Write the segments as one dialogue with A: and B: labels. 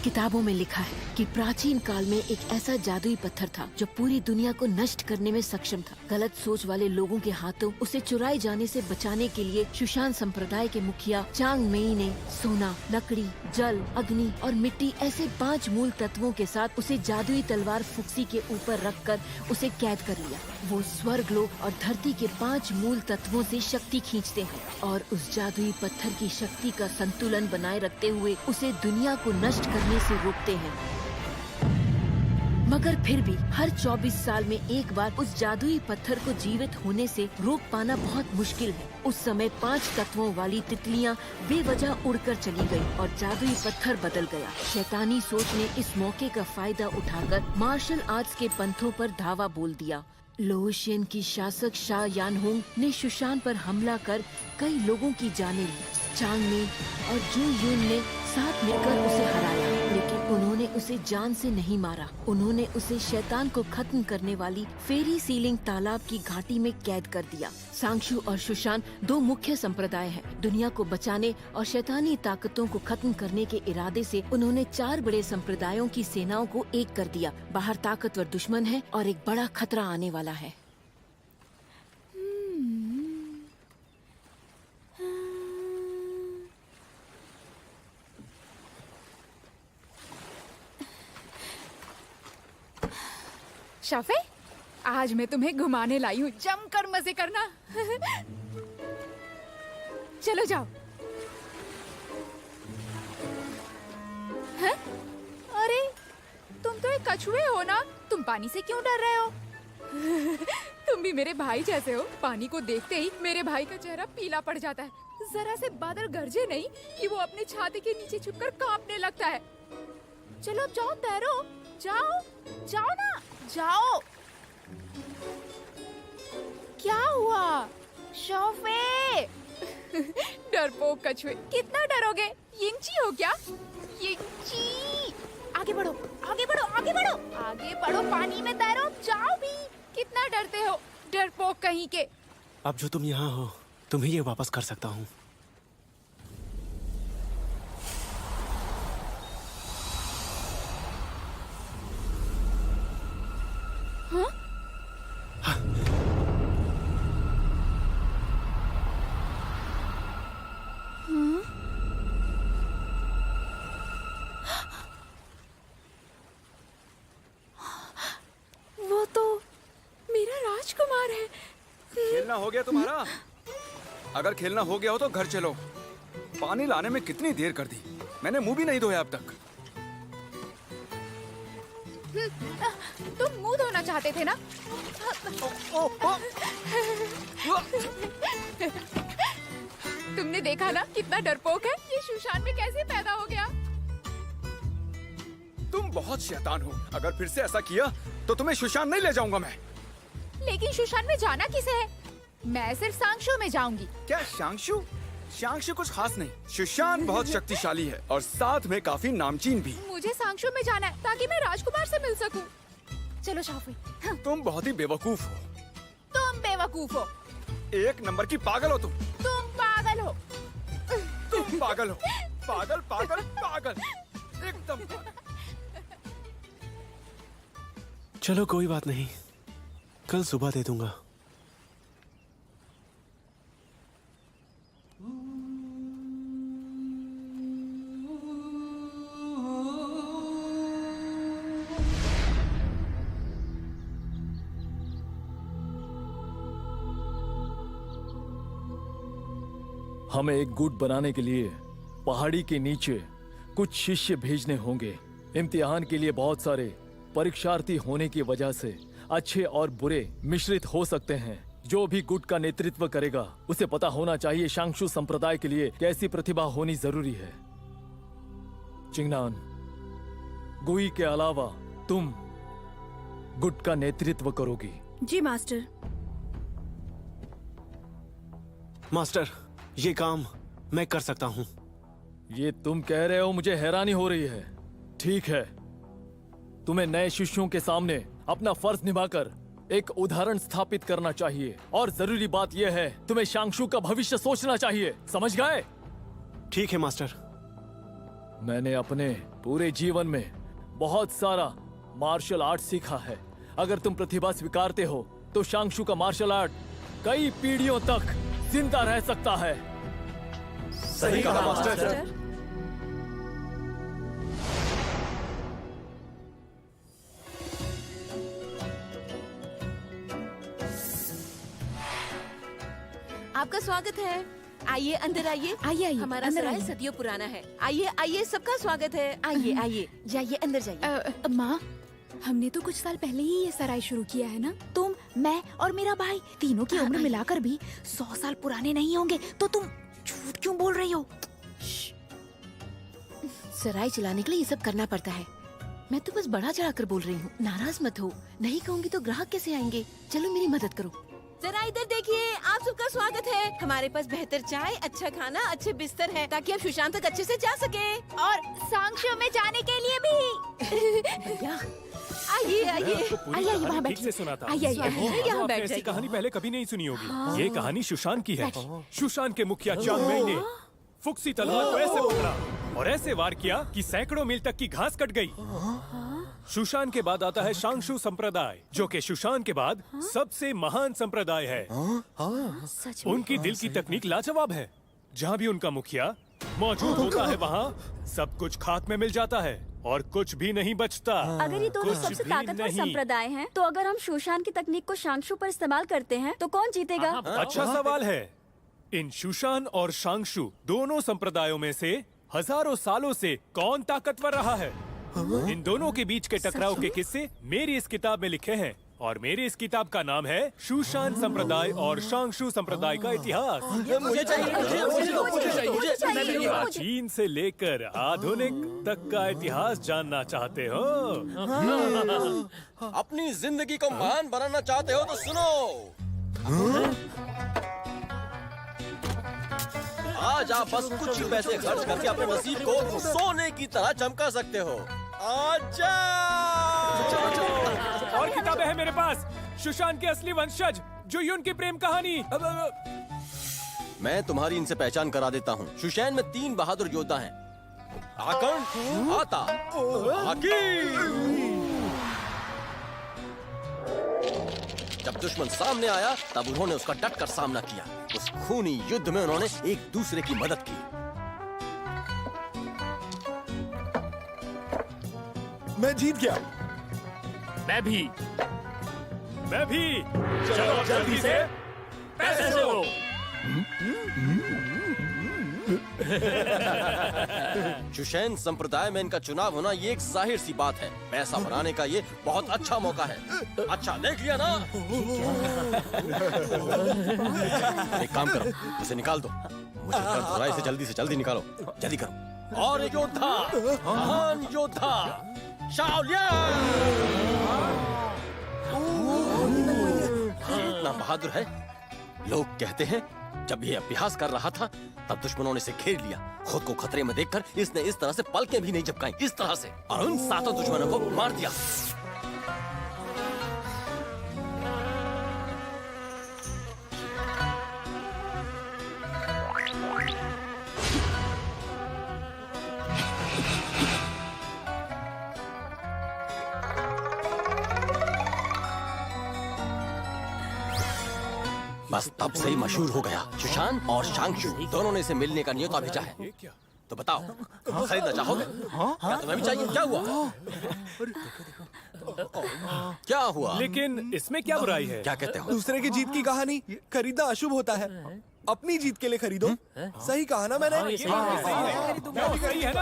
A: किताबों में लिखा है कि प्राचीन काल में एक ऐसा जादुई पत्थर था जो पूरी दुनिया को नष्ट करने में सक्षम था। गलत सोच वाले लोगों के हाथों उसे चुराए जाने से बचाने के लिए सुशान संप्रदाय के मुखिया चांग मेई ने सोना, लकड़ी, जल, अग्नि और मिट्टी ऐसे 5 मूल तत्वों के साथ उसे जादुई तलवार फुक्सी के ऊपर रखकर उसे कैद कर लिया। वो स्वर्ग लोक और धरती के 5 मूल तत्वों से शक्ति खींचते हैं और उस जादुई पत्थर की शक्ति का संतुलन बनाए रखते हुए उसे दुनिया को नष्ट करने से रोकते हैं। मगर फिर भी हर 24 साल में एक बार उस जादुई पत्थर को जीवित होने से रोक पाना बहुत मुश्किल है। उस समय 5 तत्वों वाली तितलियां बेवजह उड़कर चली गयी और जादुई पत्थर बदल गया। शैतानी सोच ने इस मौके का फायदा उठाकर मार्शल आर्ट्स के पंथों पर धावा बोल दिया। लोशियन की शासक शाह यानहुंग ने सुशान पर हमला कर कई लोगों की जानें ली। चांग में और जू यून ने साथ मिलकर उसे हराया, लेकिन उन्होंने उसे जान से नहीं मारा। उन्होंने उसे शैतान को खत्म करने वाली फेरी सीलिंग तालाब की घाटी में कैद कर दिया। सांगशु और सुशान 2 मुख्य संप्रदाय हैं। दुनिया को बचाने और शैतानी ताकतों को खत्म करने के इरादे से उन्होंने 4 बड़े संप्रदायों की सेनाओं को एक कर दिया। बाहर ताकतवर दुश्मन है और एक बड़ा खतरा आने वाला है।
B: शाफे, आज मैं तुम्हें घुमाने लाई हूँ, जमकर मजे करना। चलो जाओ। हैं? अरे तुम तो एक कछुए हो ना, तुम पानी से क्यों डर रहे हो? तुम भी मेरे भाई जैसे हो। पानी को देखते ही मेरे भाई का चेहरा पीला पड़ जाता है। जरा से बादल गरजे नहीं कि वो अपने छाते के नीचे छुपकर कांपने लगता है। चलो अब जाओ, तैरो, जाओ जाओ ना, जाओ। क्या हुआ शोफे? डरपोक कछुए, कितना डरोगे? यिंची हो क्या? यिंची, आगे बढ़ो, आगे बढ़ो, आगे बढ़ो, आगे बढ़ो, पानी में तैरो, जाओ भी। कितना डरते हो डरपोक कहीं के।
C: अब जो तुम यहाँ हो, तुम्हें ये वापस कर सकता हूँ।
B: वो तो मेरा राजकुमार है।
D: खेलना हो गया तुम्हारा? अगर खेलना हो गया हो तो घर चलो। पानी लाने में कितनी देर कर दी, मैंने मुंह भी नहीं धोया अब तक।
B: तुम मुंह धोना चाहते थे ना? तुमने देखा ना कितना डरपोक है। ये सुशान में कैसे पैदा हो गया?
D: तुम बहुत शैतान हो। अगर फिर से ऐसा किया तो तुम्हें सुशान नहीं ले जाऊंगा मैं।
B: लेकिन सुशान में जाना किसे है? मैं सिर्फ सांगशु में जाऊंगी।
D: क्या शांगशु? शांगशु कुछ खास नहीं। सुशान बहुत शक्तिशाली है और साथ में काफी नामचीन भी।
B: मुझे सांगशु में जाना है ताकि मैं राजकुमार से मिल सकूं। चलो शाफी।
D: तुम बहुत ही बेवकूफ हो।
B: तुम बेवकूफ हो।
D: 1 नंबर की पागल हो तुम।
B: तुम पागल हो।
D: तुम पागल हो। पागल पागल पागल, एकदम पागल।
C: चलो कोई बात नहीं, कल सुबह दे दूंगा।
E: हमें एक गुट बनाने के लिए पहाड़ी के नीचे कुछ शिष्य भेजने होंगे। इम्तिहान के लिए बहुत सारे परीक्षार्थी होने की वजह से अच्छे और बुरे मिश्रित हो सकते हैं। जो भी गुट का नेतृत्व करेगा उसे पता होना चाहिए सांगशु संप्रदाय के लिए कैसी प्रतिभा होनी जरूरी है। चिंगनान, गुई के अलावा तुम गुट का नेतृत्व करोगी।
F: जी मास्टर।
C: मास्टर, ये काम मैं कर सकता हूँ।
E: ये तुम कह रहे हो, मुझे हैरानी हो रही है। ठीक है, तुम्हें नए शिष्यों के सामने अपना फर्ज निभाकर एक उदाहरण स्थापित करना चाहिए। और जरूरी बात यह है, तुम्हें सांगशु का भविष्य सोचना चाहिए। समझ गए?
C: ठीक है मास्टर।
E: मैंने अपने पूरे जीवन में बहुत सारा मार्शल आर्ट सीखा है। अगर तुम प्रतिभा स्वीकारते हो तो शांगशु का मार्शल आर्ट कई पीढ़ियों तक जिंदा रह सकता है।
C: सही कहा मास्टर।
A: आपका स्वागत है। आइए अंदर आइए।
B: आइए, आइए,
A: हमारा
B: अंदर
A: सराय
B: आइए।
A: सदियों पुराना है। आइए आइए, सबका स्वागत है। आइए आइए, जाइए अंदर जाइए।
B: माँ, हमने तो कुछ साल पहले ही ये सराय शुरू किया है ना। तुम, मैं और मेरा भाई तीनों की उम्र मिलाकर भी 100 साल पुराने नहीं होंगे, तो तुम झूठ क्यों बोल रही हो?
A: सराय चलाने के लिए ये सब करना पड़ता है। मैं तो बस बड़ा चढ़ाकर बोल रही हूँ, नाराज मत हो। नहीं कहूँगी तो ग्राहक कैसे आएंगे? चलो मेरी मदद करो। जरा इधर देखिए, आप सबका स्वागत है। हमारे पास बेहतर चाय, अच्छा खाना, अच्छे बिस्तर है, ताकि आप सुशांत तक अच्छे से जा सके।
B: और सांक्षो में जाने के लिए भी।
A: भैया आइए आइए
B: आइए, वहाँ बैठिए।
F: से सुना था।
B: आइए, आइए, आइए।
A: यहाँ
F: आपने
A: बैठ
F: ऐसी
A: जाइए।
F: कहानी पहले कभी नहीं सुनी होगी। ये कहानी सुशांत की है। सुशांत के मुखिया चांग मेई ने फुक्सी तलवार को ऐसे पकड़ा और ऐसे वार किया कि सैकड़ों मील तक की घास कट गई। सुशांत के बाद आता है शांगशु संप्रदाय, जो कि सुशांत के बाद सबसे महान संप्रदाय है।
B: सच में?
F: उनकी दिल की तकनीक लाजवाब है। जहाँ भी उनका मुखिया मौजूद होता है, वहाँ सब कुछ खाक में मिल जाता है और कुछ भी नहीं बचता।
G: अगर ये दोनों
F: कुछ
G: सबसे
F: भी
G: ताकतवर
F: नहीं।
G: संप्रदाय हैं, तो अगर हम शोशान की तकनीक को शांगशु पर इस्तेमाल करते हैं, तो कौन जीतेगा?
F: अच्छा सवाल है। इन शुशान और शांगशु दोनों संप्रदायों में से हजारों सालों से कौन ताकतवर रहा है? इन दोनों के बीच के टकराव के किस्से मेरी इस किताब में लिखे हैं, और मेरी इस किताब का नाम है शुशान संप्रदाय और शांगशु संप्रदाय का इतिहास।
C: मुझे चाहिए।
F: प्राचीन से लेकर आधुनिक तक का इतिहास जानना चाहते हो?
C: अपनी जिंदगी को महान बनाना चाहते हो तो सुनो। आज आप बस कुछ ही पैसे खर्च करके अपने नसीब को सोने की तरह चमका सकते हो। आजा।
F: और किताबें हैं मेरे पास। सुशांत के असली वंशज, जो युन की प्रेम कहानी।
C: मैं तुम्हारी इनसे पहचान करा देता हूँ। शुशैन में 3 बहादुर योद्धा हैं। आकर्ण, आता, आकी। जब दुश्मन सामने आया, तब उन्होंने उसका डटकर सामना किया। उस खूनी युद्ध में उन्होंने एक दूसरे की मदद की।
H: मैं जीत गया।
F: मैं भी। चलो जल्दी से पैसे दो।
C: शुशैन संप्रदाय में इनका चुनाव होना ये एक जाहिर सी बात है। पैसा बनाने का ये बहुत अच्छा मौका है। अच्छा देख लिया ना? एक काम करो, उसे निकाल दो। मुझे सराय से जल्दी निकालो। जल्दी करो। और एक योद्धा, महान योद्धा, शाओलियान। इतना बहादुर है। लोग कहते हैं जब ये अभ्यास कर रहा था, तब दुश्मनों ने इसे घेर लिया। खुद को खतरे में देखकर इसने इस तरह से पलकें भी नहीं झपकाई, इस तरह से, और उन 7 दुश्मनों को मार दिया। बस तब से ही मशहूर हो गया। शुशान और शांगशु दोनों ने इसे मिलने का न्योता भेजा है।
F: ये क्या?
C: तो बताओ, खरीदना चाहोगे? क्या तुम्हें भी चाहिए? क्या हुआ? क्या हुआ?
F: लेकिन इसमें क्या बुराई है?
C: क्या कहते हो?
H: दूसरे की जीत की कहानी खरीदना अशुभ होता है। अपनी जीत के लिए खरीदो। सही कहा ना मैंने?
F: सही है ना?
G: हाँ, तो सही है।
C: ये लो,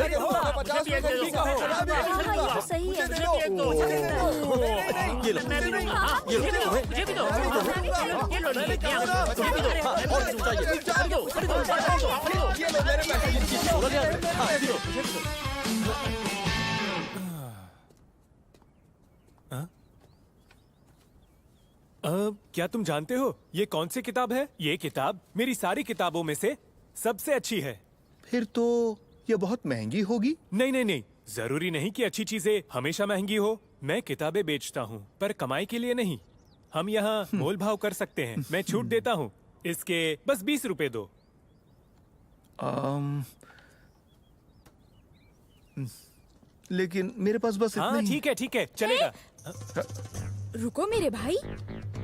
C: ये लो, और कुछ चाहिए? सोलह हजार? हाँ, ये लो।
F: क्या तुम जानते हो ये कौन सी किताब है? ये किताब मेरी सारी किताबों में से सबसे अच्छी है।
H: फिर तो ये बहुत महंगी होगी।
F: नहीं, जरूरी नहीं कि अच्छी चीजें हमेशा महंगी हो। मैं किताबें बेचता हूँ, पर कमाई के लिए नहीं। हम यहाँ मोल भाव कर सकते हैं। मैं छूट देता हूँ। इसके बस 20 रुपए दो।
H: लेकिन मेरे पास बस
F: हाँ
H: इतने ही।
F: ठीक है चलेगा।
B: रुको मेरे भाई,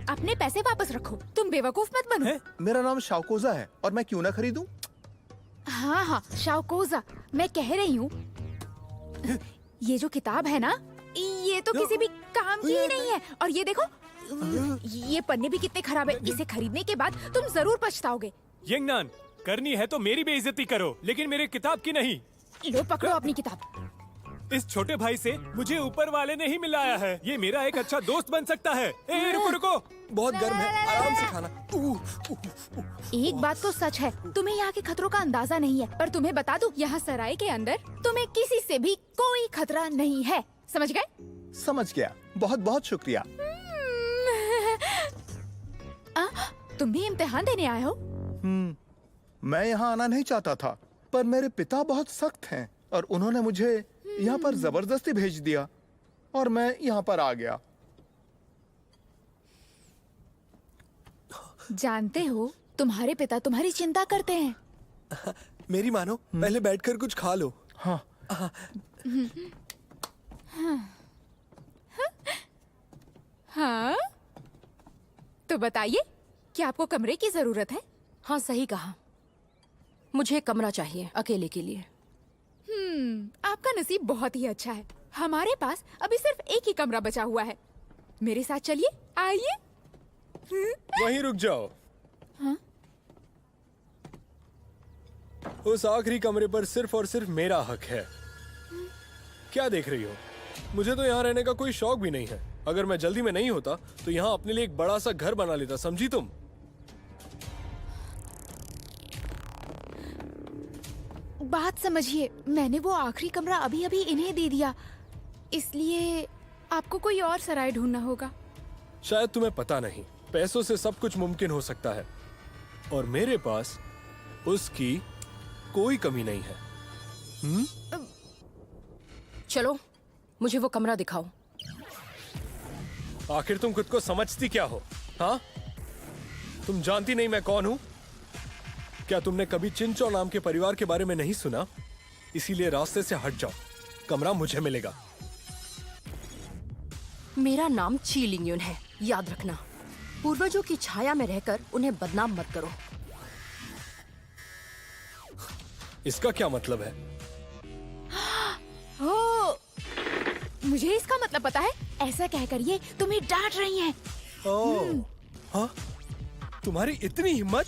B: अपने पैसे वापस रखो। तुम बेवकूफ मत बनो।
F: हैं?
H: मेरा नाम शाकोजा है और मैं क्यों ना खरीदूं?
B: हाँ हाँ, शाओकोजा, मैं कह रही हूँ ये जो किताब है ना, ये तो किसी भी काम की ही नहीं है। और ये देखो, ये पन्ने भी कितने खराब है। इसे खरीदने के बाद तुम जरूर पछताओगे।
F: यंगनान, करनी है तो मेरी बेइज्जती करो, लेकिन मेरे किताब की नहीं।
B: लो पकड़ो अपनी किताब।
F: इस छोटे भाई से मुझे ऊपर वाले ने ही मिलाया है। ये मेरा एक अच्छा दोस्त बन सकता है। ए रुको रुको।
H: बहुत गर्म है, आराम से खाना।
B: एक बात तो सच है, तुम्हें यहाँ के खतरों का अंदाजा नहीं है। पर तुम्हें बता दूं, यहाँ सराय के अंदर तुम्हें किसी से भी कोई खतरा नहीं है। समझ गए?
H: समझ गया, बहुत बहुत शुक्रिया।
B: तुम भी इम्तिहान देने आए हो?
H: मैं यहाँ आना नहीं चाहता था, पर मेरे पिता बहुत सख्त हैं और उन्होंने मुझे यहाँ पर जबरदस्ती भेज दिया और मैं यहाँ पर आ गया।
B: जानते हो, तुम्हारे पिता तुम्हारी चिंता करते हैं।
H: मेरी मानो, पहले बैठकर कुछ खा लो। हाँ।
B: हाँ? तो बताइए, क्या आपको कमरे की जरूरत है?
A: हाँ सही कहा, मुझे एक कमरा चाहिए अकेले के लिए।
B: आपका नसीब बहुत ही अच्छा है। हमारे पास अभी सिर्फ एक ही कमरा बचा हुआ है। मेरे साथ चलिए, आइए।
H: वहीं रुक जाओ।
B: हाँ?
H: उस आखिरी कमरे पर सिर्फ और सिर्फ मेरा हक है। क्या देख रही हो? मुझे तो यहाँ रहने का कोई शौक भी नहीं है। अगर मैं जल्दी में नहीं होता तो यहाँ अपने लिए एक बड़ा सा घर बना लेता, समझी तुम?
B: बात समझिए, मैंने वो आखिरी कमरा अभी अभी इन्हें दे दिया, इसलिए आपको कोई और सराय ढूंढना होगा।
H: शायद तुम्हें पता नहीं, पैसों से सब कुछ मुमकिन हो सकता है और मेरे पास उसकी कोई कमी नहीं है।
A: चलो मुझे वो कमरा दिखाओ।
H: आखिर तुम खुद को समझती क्या हो? हाँ, तुम जानती नहीं मैं कौन हूं? क्या तुमने कभी चिंचो नाम के परिवार के बारे में नहीं सुना? इसीलिए रास्ते से हट जाओ, कमरा मुझे मिलेगा।
A: मेरा नाम ची लिंगयुन है, याद रखना। पूर्वजों की छाया में रहकर उन्हें बदनाम मत करो।
H: इसका क्या मतलब है?
B: ओ, मुझे इसका मतलब पता है। ऐसा कहकर ये तुम्हें डांट रही हैं।
H: हाँ? तुम्हारी इतनी हिम्मत?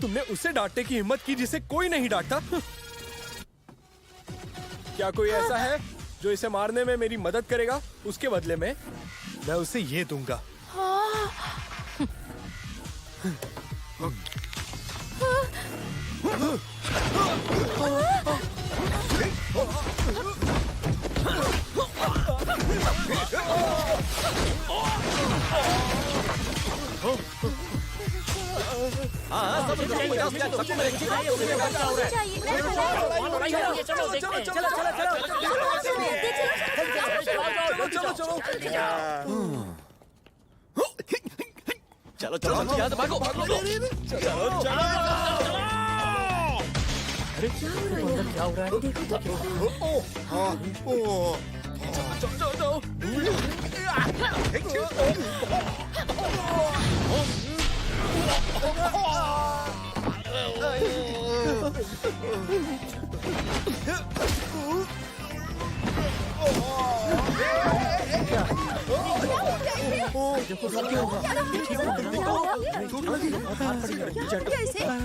H: तुमने उसे डांटने की हिम्मत की जिसे कोई नहीं डांटता? क्या कोई ऐसा है जो इसे मारने में मेरी मदद करेगा? उसके बदले में मैं उसे ये दूंगा।
C: चलो चलो चलो, यहाँ से भागो भागो।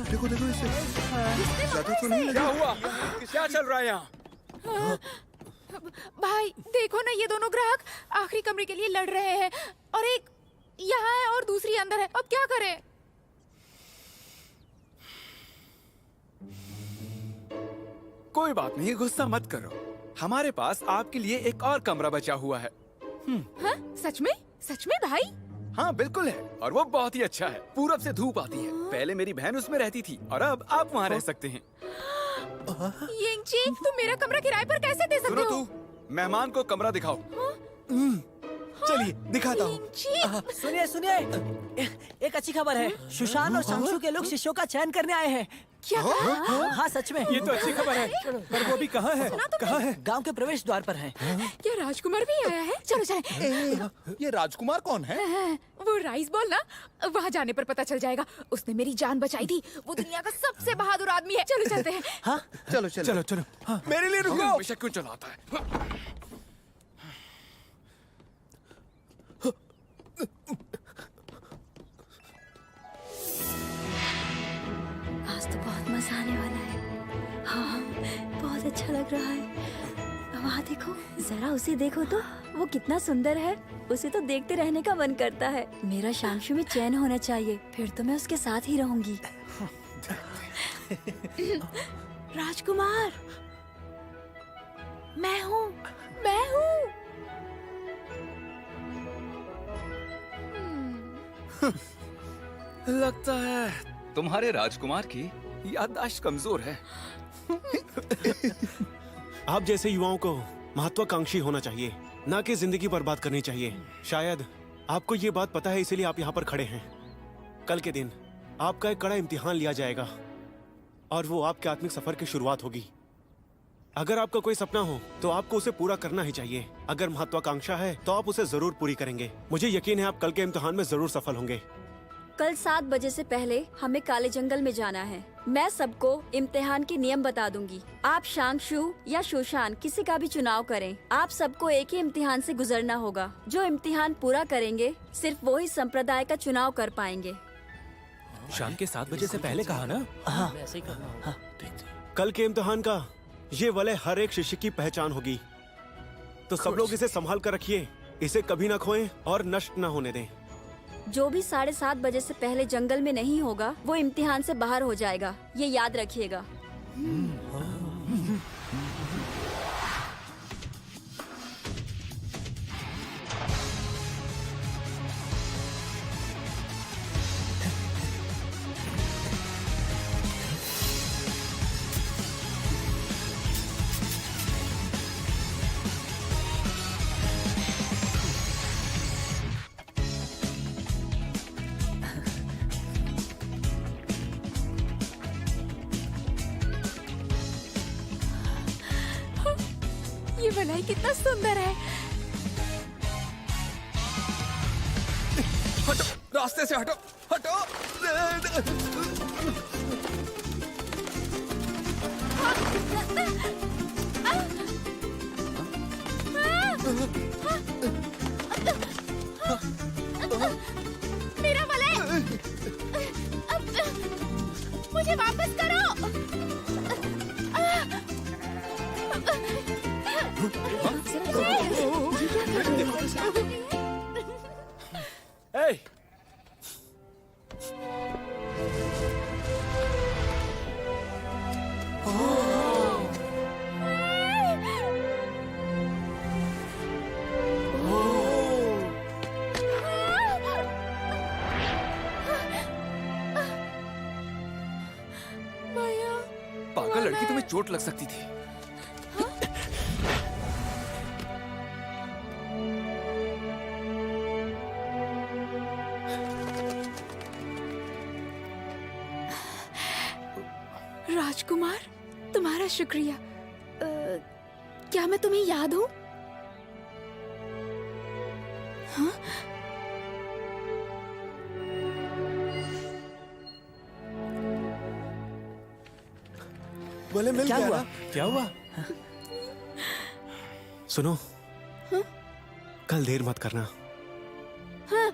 H: देखो देखो इसे, ज्यादा तो नहीं
D: क्या हुआ? क्या चल रहा है यहाँ?
B: भाई देखो ना, ये दोनों ग्राहक आखिरी कमरे के लिए लड़ रहे हैं और एक यहाँ है और दूसरी अंदर है। अब क्या करें?
D: कोई बात नहीं, गुस्सा मत करो। हमारे पास आपके लिए एक और कमरा बचा हुआ है।
B: हाँ? सच में? सच में भाई?
D: हाँ बिल्कुल है, और वो बहुत ही अच्छा है। पूरब से धूप आती है। पहले मेरी बहन उसमें रहती थी और अब आप वहाँ रह सकते हैं।
B: यिंगची, तुम मेरा कमरा किराए पर कैसे दे सकते
D: सुनो
B: हो?
D: तू, मेहमान को कमरा दिखाओ।
H: चलिए दिखाता हूँ।
B: यिंगची,
I: सुनिए सुनिए, एक अच्छी खबर है। सुशान और शांशु के लोग शिष्यों का चयन करने आए हैं।
B: क्या
I: हाँ सच में।
F: ये तो अच्छी खबर है, पर वो अभी कहाँ है? कहाँ है?
I: गांव के प्रवेश द्वार पर है।
B: क्या राजकुमार भी आया है? चलो चले।
J: ये राजकुमार कौन है?
B: वो राइस बॉल ना, वहाँ जाने पर पता चल जाएगा। उसने मेरी जान बचाई थी। वो दुनिया का सबसे बहादुर आदमी है। चलो चलते हैं।
I: हाँ
J: चलो चलो
F: चलो चलो। हाँ।
D: मेरे लिए रुको। हमेशा क्यों चलाता है?
G: आज तो बहुत मजा आने वाला है। हाँ बहुत अच्छा लग रहा है। वहाँ देखो, जरा उसे देखो तो, वो कितना सुंदर है। उसे तो देखते रहने का मन करता है। मेरा शांशु में चैन होना चाहिए, फिर तो मैं उसके साथ ही रहूंगी। राजकुमार, मैं हूँ।
D: लगता है तुम्हारे राजकुमार की याददाश्त कमजोर है।
K: आप जैसे युवाओं को महत्वाकांक्षी होना चाहिए, ना कि जिंदगी बर्बाद करनी चाहिए। शायद आपको ये बात पता है, इसीलिए आप यहाँ पर खड़े हैं। कल के दिन आपका एक कड़ा इम्तिहान लिया जाएगा और वो आपके आत्मिक सफर की शुरुआत होगी। अगर आपका कोई सपना हो तो आपको उसे पूरा करना ही चाहिए। अगर महत्वाकांक्षा है तो आप उसे जरूर पूरी करेंगे। मुझे यकीन है आप कल के इम्तिहान में जरूर सफल होंगे।
G: कल 7 बजे से पहले हमें काले जंगल में जाना है। मैं सबको इम्तिहान के नियम बता दूंगी। आप शांशु या शोशान किसी का भी चुनाव करें, आप सबको एक ही इम्तिहान से गुजरना होगा। जो इम्तिहान पूरा करेंगे सिर्फ वो ही संप्रदाय का चुनाव कर पाएंगे।
F: शाम के 7 बजे से पहले कहा ना?
I: हाँ
E: ऐसे ही करना होगा।
K: कल के इम्तिहान का ये वलय हर एक शिष्य की पहचान होगी, तो सब लोग इसे संभाल कर रखिए। इसे कभी न खोएं और नष्ट न होने दें।
G: जो भी 7:30 बजे से पहले जंगल में नहीं होगा वो इम्तिहान से बाहर हो जाएगा, ये याद रखिएगा।
B: ये भलाई कितना सुंदर है।
D: हटो, रास्ते से हटो, हटो।
B: मेरा वलय, मुझे वापस करो।
E: Hey!
D: पागल लड़की, तुम्हें चोट लग सकती थी।
B: राजकुमार, तुम्हारा शुक्रिया। क्या मैं तुम्हें याद हूँ? हाँ?
K: बोले मिल
I: क्या
K: गया
I: हुआ?
K: ना?
F: क्या हुआ?
K: सुनो, कल देर मत करना।
B: हाँ,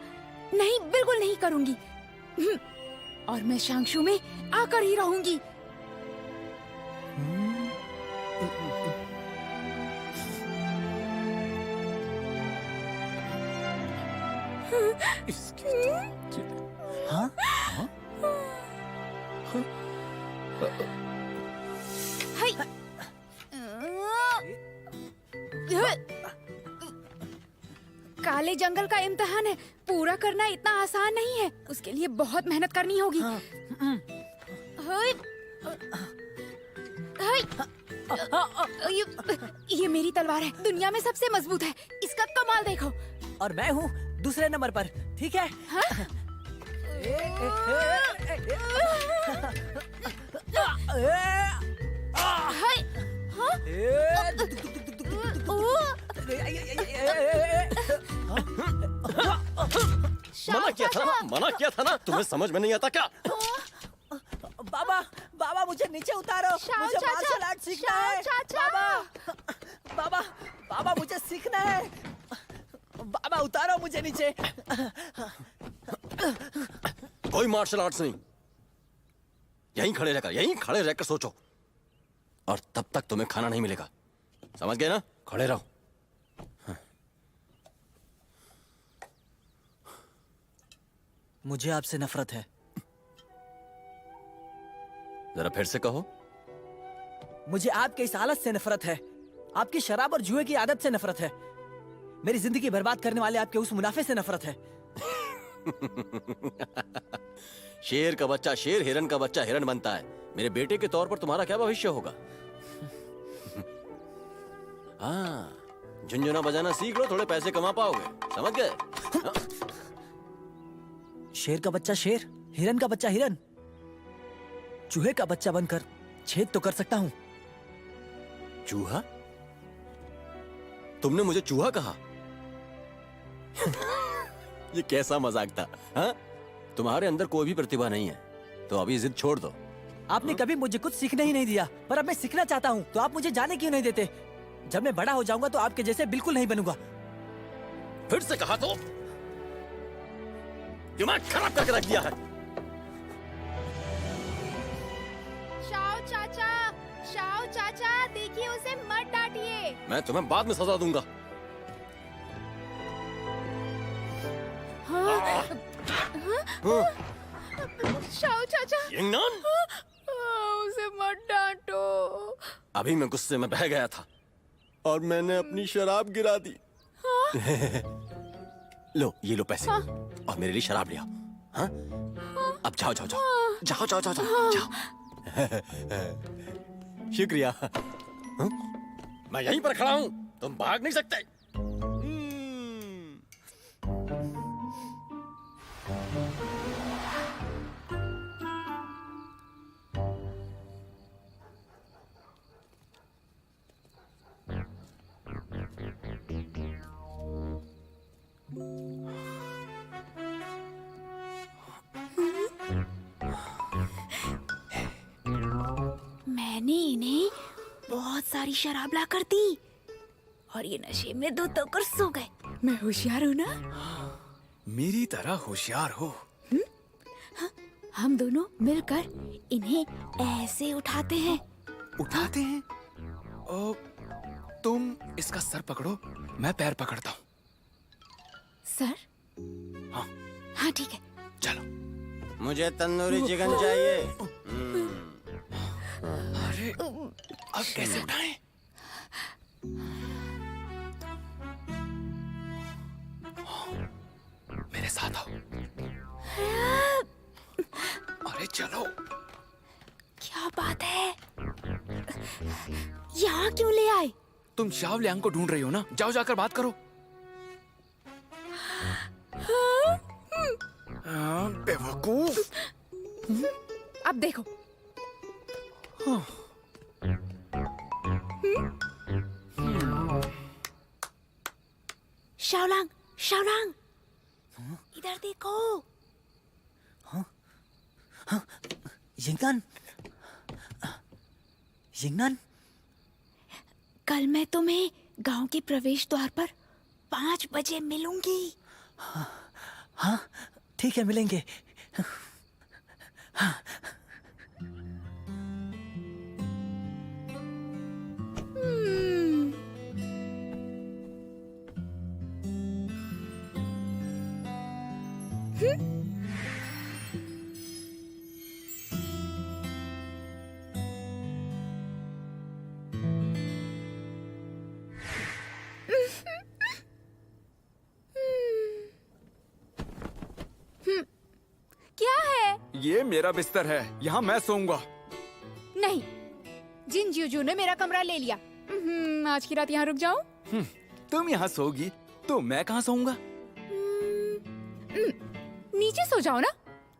B: नहीं, बिल्कुल नहीं करूंगी। और मैं शांशु में आकर ही रहूंगी।
I: हाँ?
B: काले जंगल का इम्तिहान है, पूरा करना इतना आसान नहीं है। उसके लिए बहुत मेहनत करनी होगी। हाय, हाय, ये मेरी तलवार है, दुनिया में सबसे मजबूत है। इसका कमाल देखो।
I: और मैं हूँ दूसरे नंबर पर, ठीक है?
B: हाँ? हाय, हाँ?
C: मना किया था ना, तुम्हें समझ में नहीं आता क्या?
I: बाबा बाबा मुझे नीचे उतारो,
B: शाओ
I: मुझे
B: चाचा,
I: मार्शल आर्ट सीखना
B: शाओ
I: है।
B: चाचा।
I: बाबा बाबा मुझे सीखना है। बाबा उतारो मुझे नीचे।
C: कोई मार्शल आर्ट्स नहीं। यहीं खड़े रहकर सोचो, और तब तक तुम्हें खाना नहीं मिलेगा। समझ गए ना? खड़े रहो।
I: मुझे आपसे नफरत है।
C: जरा फिर से कहो।
I: मुझे आपके इस हालत से नफरत है। आपकी शराब और जुए की आदत से नफरत है। मेरी जिंदगी बर्बाद करने वाले आपके उस मुनाफे से नफरत है।
C: शेर का बच्चा शेर, हिरन का बच्चा हिरन बनता है। मेरे बेटे के तौर पर तुम्हारा क्या भविष्य होगा? हाँ, झुनझुना बजाना सीख लो, थोड़े पैसे कमा पाओगे। समझ गए?
I: शेर का बच्चा शेर, हिरन का बच्चा हिरन। चूहे का बच्चा बनकर छेद तो कर सकता हूँ।
C: चूहा? तुमने मुझे चूहा कहा? ये कैसा मजाक था? हाँ? तुम्हारे अंदर कोई भी प्रतिभा नहीं है, तो अभी जिद छोड़ दो।
I: आपने कभी मुझे कुछ सीखने ही नहीं दिया, पर अब मैं सीखना चाहता हूँ, तो आप मुझे जाने क्यों नहीं देते? जब मैं बड़ा हो जाऊंगा तो आपके जैसे बिल्कुल नहीं बनूंगा।
C: फिर से कहा तो दिमाग खराब करके रख दिया है।
B: शाओ चाचा, देखिए उसे मत डांटिए।
C: मैं तुम्हें बाद में सजा दूंगा।
B: शाओ चाचा,
C: यिंगनान,
B: उसे मत डांटो।
C: अभी मैं गुस्से में बह गया था और मैंने अपनी शराब गिरा दी। लो, ये लो पैसे, और मेरे लिए शराब लिया। हाँ? अब जाओ जाओ जाओ जाओ जाओ जाओ जाओ जाओ। शुक्रिया। हाँ? मैं यहीं पर खड़ा हूं, तुम भाग नहीं सकते।
B: मैंने इन्हें बहुत सारी शराब ला कर दी और ये नशे में धुत होकर सो गए। मैं होशियार हूँ ना?
D: मेरी तरह होशियार हो।
B: हम दोनों मिलकर इन्हें ऐसे उठाते हैं।
D: उठाते हैं? तुम इसका सर पकड़ो, मैं पैर पकड़ता हूँ।
B: सर?
D: हाँ।
B: हाँ ठीक है।
D: चलो।
C: मुझे तंदूरी चिकन चाहिए।
D: अरे, अब कैसे उठाएं? मेरे साथ आओ। अरे चलो।
B: क्या बात है? यहाँ क्यों ले आए?
D: तुम शाव लियांग को ढूंढ रही हो ना? जाओ जाकर बात करो। बेवकूफ।
B: अब देखो। शाओलांग, शाओलांग, इधर देखो।
I: यिंगनान, यिंगनान,
B: कल मैं तुम्हें गांव के प्रवेश द्वार पर 5 बजे मिलूंगी।
I: हाँ ठीक है, मिलेंगे।
B: क्या है?
D: ये मेरा बिस्तर है, यहाँ मैं सोऊंगा।
B: नहीं, जिन जीजू ने मेरा कमरा ले लिया। आज की रात यहाँ रुक जाऊं?
D: तुम यहाँ सोगी तो मैं कहाँ सोऊंगा?
B: नीचे सो जाओ ना।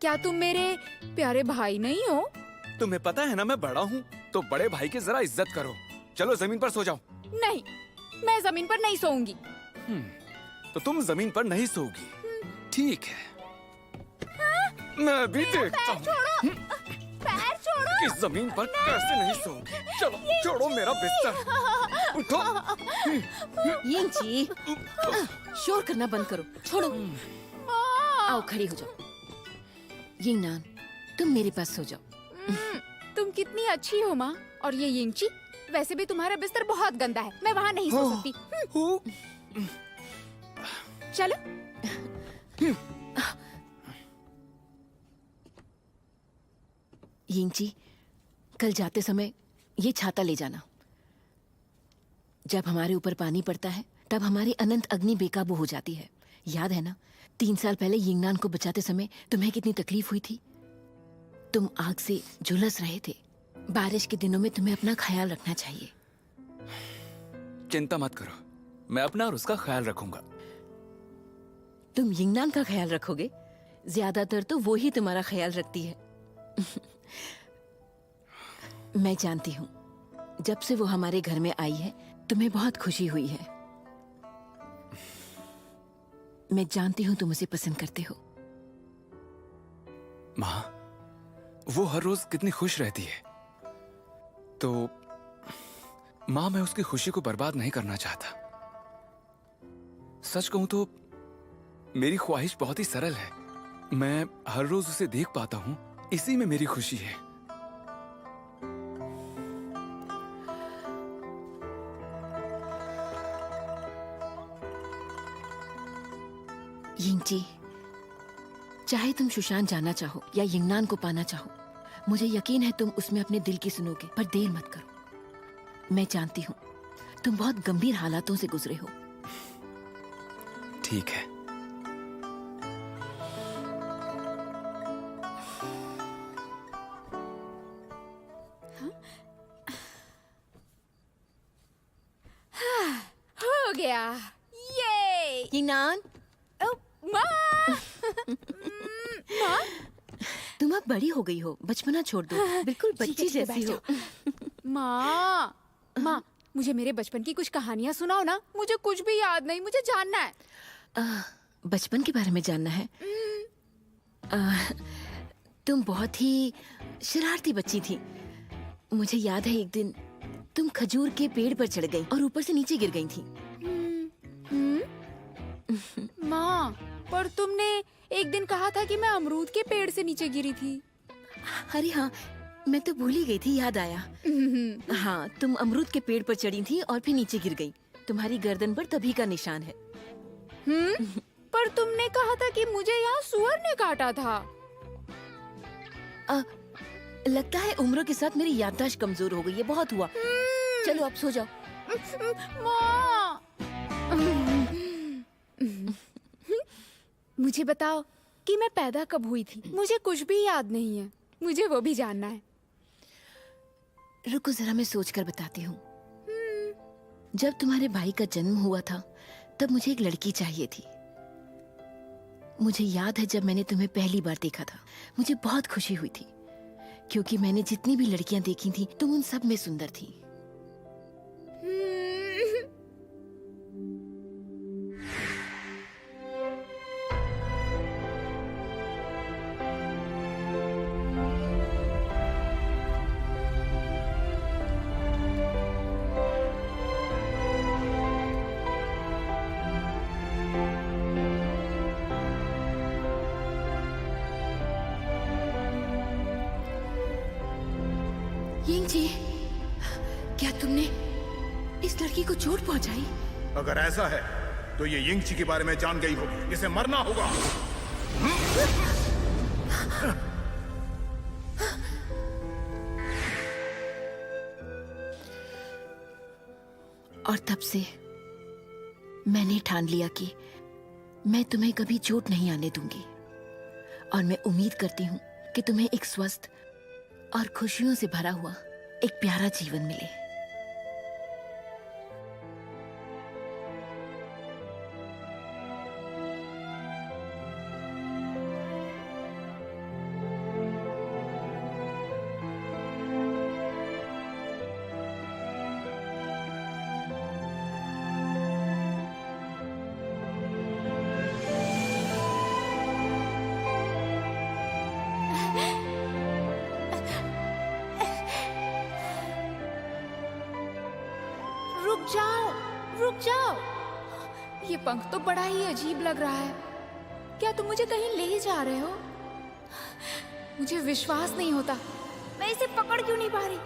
B: क्या तुम मेरे प्यारे भाई नहीं हो?
D: तुम्हें पता है ना मैं बड़ा हूँ, तो बड़े भाई की जरा इज्जत करो। चलो जमीन पर सो जाओ।
B: नहीं, मैं जमीन पर नहीं सोऊंगी।
D: तो तुम जमीन पर नहीं सोगी, ठीक है। मैं भी देखता हूँ
B: पैर छोड़ो।
D: कि जमीन पर कैसे नहीं सोगी। चलो छोड़ो मेरा बिस्तर, उठो।
A: यिंगची, शोर करना बंद करो, छोड़ो। आओ खड़ी हो जाओ। यिंगनान, तुम मेरे पास सो जाओ।
B: तुम कितनी अच्छी हो माँ। और ये यिंगची, वैसे भी तुम्हारा बिस्तर बहुत गंदा है, मैं वहाँ नहीं सो सकती। चलो।
A: यिंगची, कल जाते समय ये छाता ले जाना। जब हमारे ऊपर पानी पड़ता है तब हमारी अनंत अग्नि बेकाबू हो जाती है। याद है ना, 3 साल पहले यिंगनान को बचाते समय तुम्हें कितनी तकलीफ हुई थी। तुम आग से झुलस रहे थे। बारिश के दिनों में तुम्हें अपना ख्याल रखना चाहिए।
D: चिंता मत करो, मैं अपना और उसका ख्याल रखूंगा।
A: तुम यिंगनान का ख्याल रखोगे? ज्यादातर तो वो ही तुम्हारा ख्याल रखती है। मैं जानती हूँ, जब से वो हमारे घर में आई है तुम्हें बहुत खुशी हुई है। मैं जानती हूँ तुम उसे पसंद करते हो।
D: माँ, वो हर रोज कितनी खुश रहती है, तो माँ मैं उसकी खुशी को बर्बाद नहीं करना चाहता। सच कहूं तो मेरी ख्वाहिश बहुत ही सरल है। मैं हर रोज उसे देख पाता हूँ, इसी में मेरी खुशी है।
A: यिंगची, चाहे तुम सुशांत जाना चाहो या यिंगनान को पाना चाहो, मुझे यकीन है तुम उसमें अपने दिल की सुनोगे, पर देर मत करो। मैं जानती हूँ तुम बहुत गंभीर हालातों से गुजरे हो।
D: ठीक है।
B: हो गया, ये।
A: यिंगनान,
B: माँ। माँ,
A: तुम अब बड़ी हो गई हो, बचपना छोड़ दो, बिल्कुल बच्ची जैसी हो।
B: माँ, माँ, मुझे मेरे बचपन की कुछ कहानियाँ सुनाओ ना। मुझे कुछ भी याद नहीं, मुझे जानना है।
A: बचपन के बारे में जानना है? तुम बहुत ही शरारती बच्ची थी। मुझे याद है एक दिन तुम खजूर के पेड़ पर चढ़ गई और ऊपर से नीचे गिर गई थी।
B: माँ, पर तुमने एक दिन कहा था कि मैं अमरूद के पेड़ से नीचे गिरी थी।
A: अरे हाँ, मैं तो भूल ही गई थी, याद आया। हाँ, तुम अमरूद के पेड़ पर चढ़ी थी और फिर नीचे गिर गई। तुम्हारी गर्दन पर तभी का निशान है।
B: पर तुमने कहा था कि मुझे यहाँ सुअर ने काटा था।
A: लगता है उम्र के साथ मेरी याददाश्त कमजोर हो गई है, बहुत हुआ। चलो अब सो जाओ।
B: माँ, मुझे बताओ कि मैं पैदा कब हुई थी। मुझे कुछ भी याद नहीं है, मुझे वो भी जानना है।
A: रुको जरा, मैं सोच कर बताती हूँ। जब तुम्हारे भाई का जन्म हुआ था तब मुझे एक लड़की चाहिए थी। मुझे याद है जब मैंने तुम्हें पहली बार देखा था, मुझे बहुत खुशी हुई थी, क्योंकि मैंने जितनी भी लड़कियां देखी थी तुम उन सब में सुंदर थी। यिंगची, क्या तुमने इस लड़की को चोट पहुंचाई?
J: अगर ऐसा है तो ये यिंगची के बारे में जान गई होगी। इसे मरना होगा।
A: और तब से मैंने ठान लिया कि मैं तुम्हें कभी चोट नहीं आने दूंगी, और मैं उम्मीद करती हूँ कि तुम्हें एक स्वस्थ और खुशियों से भरा हुआ एक प्यारा जीवन मिले।
B: जाओ, रुक जाओ। ये पंख तो बड़ा ही अजीब लग रहा है। क्या तुम मुझे कहीं ले जा रहे हो? मुझे विश्वास नहीं होता। मैं इसे पकड़ क्यों नहीं पा रही?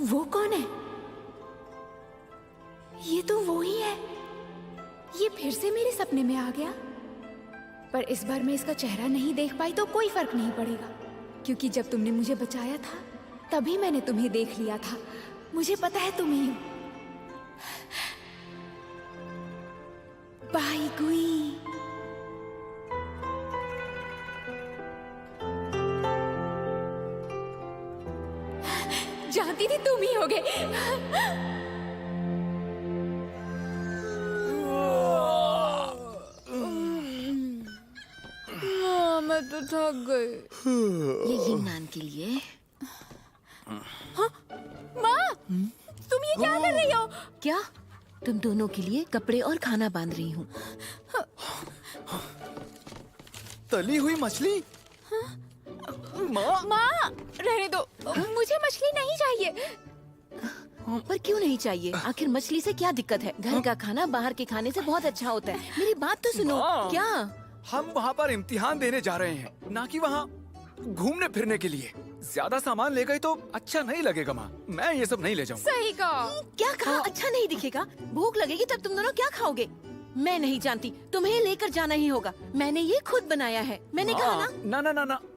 B: वो कौन है? ये तो वो ही है। ये फिर से मेरे सपने में आ गया। पर इस बार मैं इसका चेहरा नहीं देख पाई तो कोई फर्क नहीं पड़ेगा, क्योंकि जब तुमने मुझे बचाया था तभी मैंने तुम्हें देख लिया था। मुझे पता है तुम ही हो। बाई गुई। जानती थी तुम ही होगे। मैं तो थक गई।
A: ये यिंगनान के लिए।
B: माँ, तुम ये क्या कर रही हो?
A: क्या? तुम दोनों के लिए कपड़े और खाना बांध रही हूँ।
D: तली हुई मछली? माँ,
B: माँ, रहने दो। मुझे मछली नहीं चाहिए।
A: पर क्यों नहीं चाहिए? आखिर मछली से क्या दिक्कत है? घर का खाना बाहर के खाने से बहुत अच्छा होता है। मेरी बात तो सुनो।
D: माँ।
A: क्या?
D: हम वहाँ पर इम्तिहान देने जा रहे हैं, ना कि वहाँ घूमने फिरने के लिए। ज्यादा सामान ले गई तो अच्छा नहीं लगेगा माँ। मैं ये सब नहीं ले जाऊंगा।
B: सही कहा।
A: क्या कहा? अच्छा नहीं दिखेगा? भूख लगेगी तब तुम दोनों क्या खाओगे? मैं नहीं जानती, तुम्हें लेकर जाना ही होगा। मैंने ये खुद बनाया है। मैंने कहा ना।
D: ना ना ना ना,